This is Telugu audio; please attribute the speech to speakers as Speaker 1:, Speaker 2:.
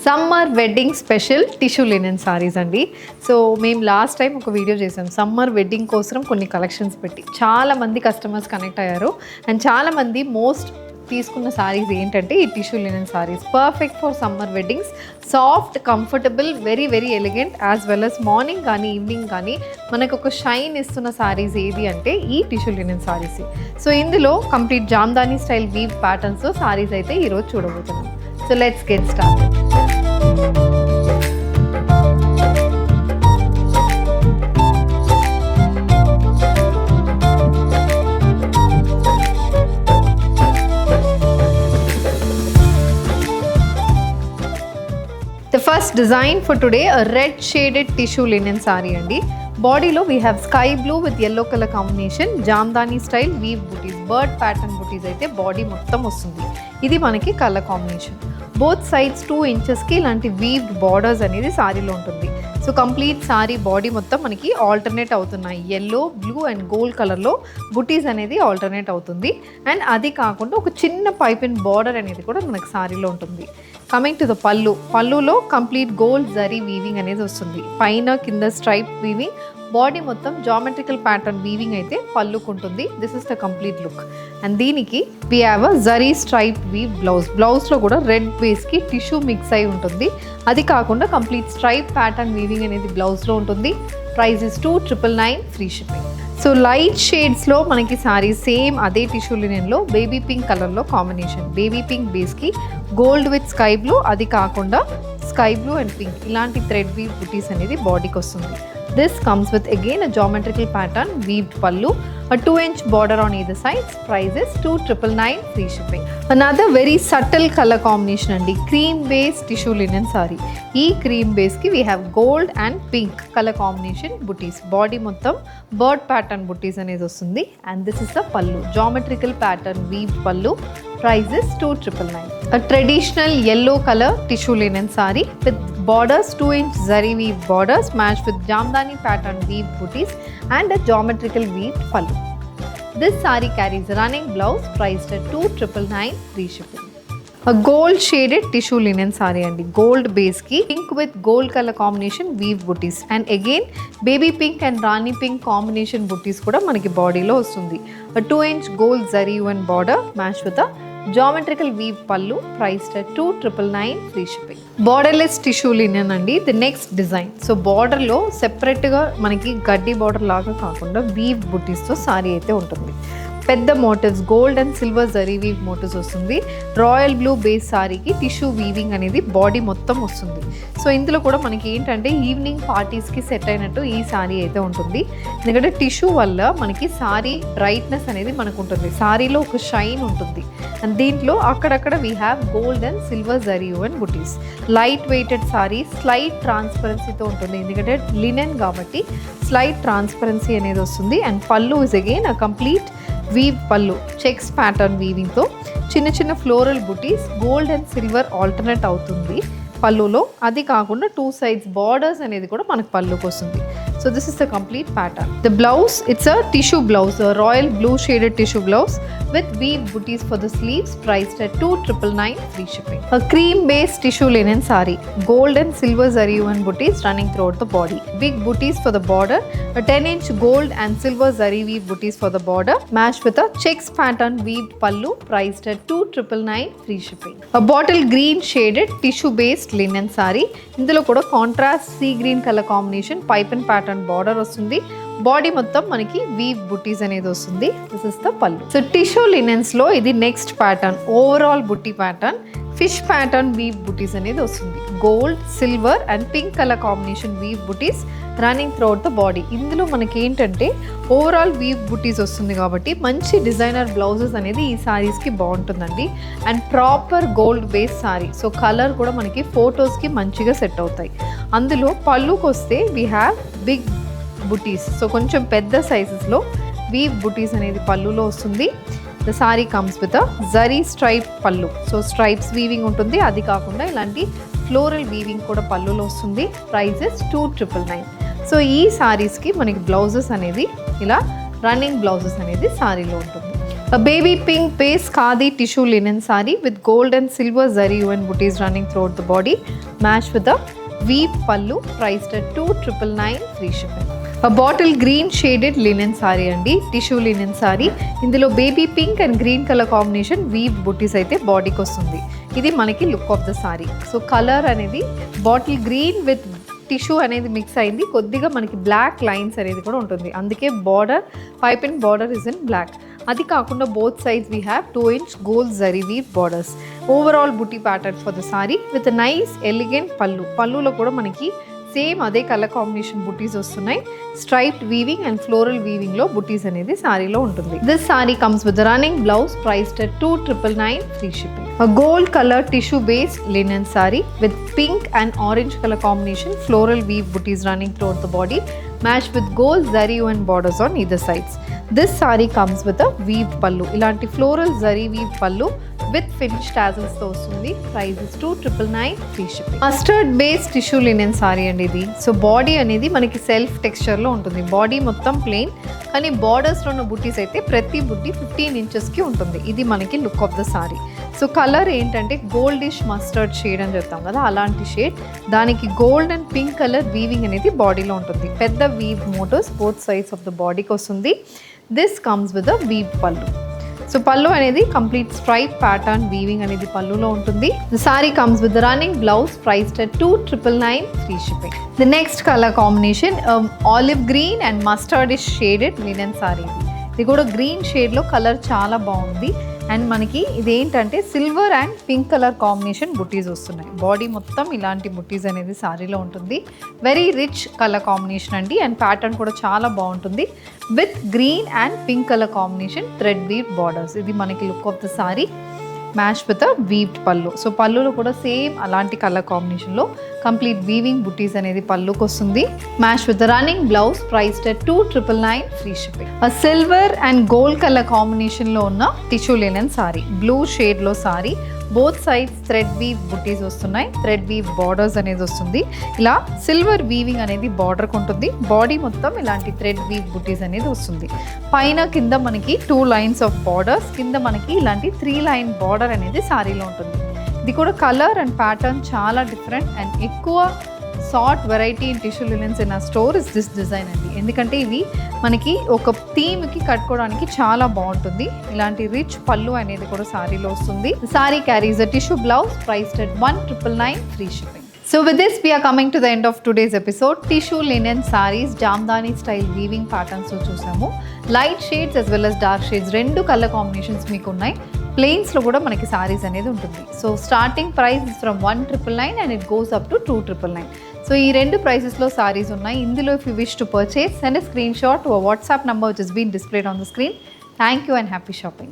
Speaker 1: Summer wedding special tissue linen saris అండి. సో మేము లాస్ట్ టైం ఒక వీడియో చేసాం సమ్మర్ వెడ్డింగ్ కోసం కొన్ని కలెక్షన్స్ పెట్టి. చాలామంది కస్టమర్స్ కనెక్ట్ అయ్యారు అండ్ చాలామంది మోస్ట్ తీసుకున్న సారీస్ ఏంటంటే ఈ tissue linen saris. Perfect for summer weddings, soft, comfortable, very very elegant, as well as morning కానీ ఈవినింగ్ కానీ మనకు ఒక షైన్ ఇస్తున్న సారీస్ ఏది అంటే ఈ టిష్యూ లినెన్ సారీస్. సో ఇందులో complete Jamdani style weave ప్యాటర్న్స్తో saris అయితే ఈరోజు చూడబోతున్నాం. So let's get started. The first design for today, a red shaded tissue linen saree andi. Body lo we have sky blue with yellow color combination, jamdani style weave booties, bird pattern booties aithe body mottam vastundi. Idi manaki color combination. Both sides 2 inches ki ilanti weaved borders anedi saree lo untundi. So complete sorry body మొత్తం మనకి ఆల్టర్నేట్ అవుతున్నాయి. ఎల్లో, బ్లూ అండ్ గోల్డ్ కలర్లో బుటీస్ అనేది ఆల్టర్నేట్ అవుతుంది. అండ్ అది కాకుండా ఒక చిన్న పైపిన్ బార్డర్ అనేది కూడా మనకి సారీలో ఉంటుంది. కమింగ్ టు ద పళ్ళులో కంప్లీట్ గోల్డ్ జరీ వీవింగ్ అనేది వస్తుంది. పైన కింద స్ట్రైప్ వీవింగ్, బాడీ మొత్తం జామెట్రికల్ ప్యాటర్న్ వీవింగ్ అయితే పళ్ళుకు ఉంటుంది. This is the complete look. And దీనికి we have a zari stripe weave బ్లౌజ్లో కూడా రెడ్ బేస్కి టిష్యూ మిక్స్ అయి ఉంటుంది. అది కాకుండా కంప్లీట్ స్ట్రైప్ ప్యాటర్న్ వీవింగ్ అనేది బ్లౌజ్లో ఉంటుంది. Price is 2,999 free shipping. So light షేడ్స్లో మనకి సారీ సేమ్ అదే టిష్యూ లినెన్లో బేబీ పింక్ కలర్లో కాంబినేషన్. బేబీ పింక్ బేస్కి గోల్డ్ విత్ స్కై బ్లూ, అది కాకుండా స్కై బ్లూ అండ్ పింక్ ఇలాంటి థ్రెడ్ వీవ్ బుటీస్ అనేది బాడీకి వస్తుంది. This comes with again a geometrical pattern weaved pallu, a 2-inch border on either sides. Price is 2,999 free shipping. Another very subtle color combination andi, cream based tissue linen saree. Ee cream base ki we have gold and pink color combination booties. Body mottam bird pattern booties anedi vastundi and this is the pallu, geometrical pattern weaved pallu. Price is 2,999. A traditional yellow color tissue linen saree with borders, 2-inch zari weave borders matched with jamdani pattern weave booties and a geometrical weave pallu. This saree carries a running blouse priced at 2,999 free shipping. A gold shaded tissue linen saree andi, gold base ki pink with gold color combination weave booties and again baby pink and rani pink combination booties kuda manaki body lo vastundi. A 2-inch gold zari woven border matched with a geometrical weave pallu, priced at 2,999 free shipping. Borderless tissue linen అండి ది నెక్స్ట్ డిజైన్. సో బార్డర్లో సెపరేట్గా మనకి గడ్డి బార్డర్ లాగా కాకుండా వీవ్ బుటీస్తో సారీ అయితే ఉంటుంది. పెద్ద motifs, gold and silver zari weave motifs వస్తుంది. రాయల్ బ్లూ బేస్ సారీకి టిష్యూ వీవింగ్ అనేది బాడీ మొత్తం వస్తుంది. సో ఇందులో కూడా మనకి ఏంటంటే ఈవినింగ్ పార్టీస్కి సెట్ అయినట్టు ఈ సారీ అయితే ఉంటుంది. ఎందుకంటే టిష్యూ వల్ల మనకి సారీ బ్రైట్నెస్ అనేది మనకు ఉంటుంది, సారీలో ఒక షైన్ ఉంటుంది. అండ్ దీంట్లో అక్కడక్కడ we have gold and silver zari and buttis. Light weighted sorry, slight ట్రాన్స్పరెన్సీతో ఉంటుంది ఎందుకంటే లినెన్ కాబట్టి స్లైట్ ట్రాన్స్పరెన్సీ అనేది వస్తుంది. And pallu is again a complete weave pallu, checks pattern వీవింగ్తో చిన్న చిన్న floral buttis, gold and silver alternate అవుతుంది పళ్ళులో. అది కాకుండా 2 sides బార్డర్స్ అనేది కూడా మనకు పళ్ళుకి వస్తుంది. So this is the complete pattern. The blouse it's a tissue blouse, royal blue shaded tissue blouse with weave booties for the sleeves, priced at 2,999 free shipping. A cream based tissue linen saree, gold and silver zari woven booties running throughout the body. Big booties for the border, a 10-inch gold and silver zari weave booties for the border matched with a checks pattern weaved pallu, priced at 2,999 free shipping. A bottle green shaded tissue based linen saree. ఇందులో కూడా contrast sea green colour combination, pipe and pattern border వస్తుంది. బాడీ మొత్తం మనకి వీవ్ బుటీస్ అనేది వస్తుంది. This is the pallu. So tissue linens లో ఇది next pattern, overall butti pattern, fish pattern weave బుటీస్ అనేది వస్తుంది. Gold, silver and pink colour combination weave butis running throughout the body. ఇందులో మనకి ఏంటంటే ఓవరాల్ వీవ్ బుటీస్ వస్తుంది కాబట్టి మంచి డిజైనర్ బ్లౌజెస్ అనేది ఈ సారీస్కి బాగుంటుందండి. And proper gold base sorry, so colour కూడా మనకి ఫొటోస్కి మంచిగా సెట్ అవుతాయి. అందులో పళ్ళుకి వస్తే we have big buttis, so కొంచెం పెద్ద సైజెస్లో వీవ్ బుటీస్ అనేది పళ్ళులో వస్తుంది. The saree comes with a zari stripe పళ్ళు, సో స్ట్రైప్స్ వీవింగ్ ఉంటుంది. అది కాకుండా ఇలాంటి ఫ్లోరల్ వీవింగ్ కూడా పళ్ళులో వస్తుంది. Price is 2,999. సో ఈ సారీస్కి మనకి బ్లౌజెస్ అనేది ఇలా రన్నింగ్ బ్లౌజెస్ అనేది సారీలో ఉంటుంది. A baby pink base khadi tissue linen saree with gold and silver zari UN booties running throughout the body, matched with a weave pallu, priced at 2,999 free shipping. A bottle green shaded linen saree andi, tissue linen saree. ఇందులో baby pink and green colour combination weave buttis అయితే బాడీకి వస్తుంది. ఇది మనకి look of the sorry. So colour అనేది బాటిల్ గ్రీన్ విత్ టిష్యూ అనేది మిక్స్ అయింది. కొద్దిగా మనకి బ్లాక్ లైన్స్ అనేది కూడా ఉంటుంది, అందుకే border pipe and border is in black. అది కాకుండా both sides we have 2 inch gold zari weave borders. Overall butti pattern for the saree with nice elegant pallu. పళ్ళులో కూడా మనకి సేమ్ అదే కలర్ కాంబినేషన్ బుటీస్ వస్తున్నాయి. Striped weaving and floral weaving లో బుటీస్ అనేది సారీలో ఉంటుంది. This sorry comes with running blouse priced at 2,999 free shipping. A gold color tissue based linen saree with pink and orange color combination, floral weave booties running throughout the body, matched with gold zari and borders on either sides. This saree comes with a weave pallu. Ilanti floral zari weave pallu with finished tassels తో వస్తుంది. Price is 2,999 free shipping. Mustard base tissue linen sorry అండి ఇది. సో బాడీ అనేది మనకి సెల్ఫ్ టెక్స్చర్ లో ఉంటుంది. బాడీ మొత్తం ప్లెయిన్, కానీ బార్డర్స్ లో ఉన్న బుట్టీస్ అయితే ప్రతి బుట్టి 15 inches కి ఉంటుంది. ఇది మనకి look of the sorry. So colour ఏంటంటే గోల్డిష్ మస్టర్డ్ షేడ్ అని చెప్తాం కదా, అలాంటి షేడ్. దానికి gold and pink colour weaving అనేది బాడీలో ఉంటుంది. పెద్ద weave motifs both sides of the బాడీకి వస్తుంది. This comes with a weave pallu. So pallu అనేది కంప్లీట్ స్ట్రైప్ ప్యాటర్న్ వీవింగ్ అనేది పల్లులో ఉంటుంది. The saree comes with running blouse priced at 2,999 free shipping. The next colour combination olive green and mustardish shaded linen sorry. ఇది కూడా గ్రీన్ షేడ్లో కలర్ చాలా బాగుంది. అండ్ మనకి ఇదేంటంటే silver and pink colour combination butis వస్తున్నాయి. బాడీ మొత్తం ఇలాంటి బుటీస్ అనేది సారీలో ఉంటుంది. వెరీ రిచ్ కలర్ కాంబినేషన్ అండి. అండ్ ప్యాటర్న్ కూడా చాలా బాగుంటుంది with green and pink colour combination thread weave borders. ఇది మనకి look of the saree, match with a weaved pallu. So పళ్ళులో కూడా సేమ్ అలాంటి కలర్ కాంబినేషన్లో కంప్లీట్ వీవింగ్ బుటీస్ అనేది పళ్ళుకి వస్తుంది. Match with running blouse priced at 2,999 free shipping. ఆ సిల్వర్ అండ్ గోల్డ్ కలర్ కాంబినేషన్లో ఉన్న టిష్యూ లినెన్ సారీ, బ్లూ షేడ్లో saree. Both sides thread weave butis వస్తున్నాయి. థ్రెడ్ వీవ్ బార్డర్స్ అనేది వస్తుంది. ఇలా సిల్వర్ వీవింగ్ అనేది బార్డర్కి ఉంటుంది. బాడీ మొత్తం ఇలాంటి థ్రెడ్ వీవ్ బుటీస్ అనేది వస్తుంది. పైన కింద మనకి 2 lines ఆఫ్ బార్డర్స్, కింద మనకి ఇలాంటి 3 line బార్డర్ అనేది సారీలో ఉంటుంది. ఇది కూడా కలర్ అండ్ ప్యాటర్న్ చాలా డిఫరెంట్ అండ్ ఎక్కువ sort variety in tissue linens in ఆ స్టోర్ ఇస్ దిస్ డిజైన్ అండి. ఎందుకంటే ఇవి మనకి ఒక థీమ్కి కట్టుకోవడానికి చాలా బాగుంటుంది. ఇలాంటి రిచ్ పళ్ళు అనేది కూడా సారీలో వస్తుంది. Sorry carries a tissue blouse priced at 1,999 free shipping. So with this we are coming to the end of today's episode. Tissue linen sarees, Jamdani style weaving patterns చూసాము. Light shades as well as dark shades రెండు కలర్ కాంబినేషన్స్ మీకు ఉన్నాయి. ప్లెయిన్స్లో కూడా మనకి సారీస్ అనేది ఉంటుంది. So starting price is from 1,999 and it goes up to 2,999. So ఈ రెండు ప్రైసెస్లో సారీస్ ఉన్నాయి. ఇందులో if you wish to purchase, send a screenshot to a WhatsApp number which has been displayed on the screen. Thank you and happy shopping.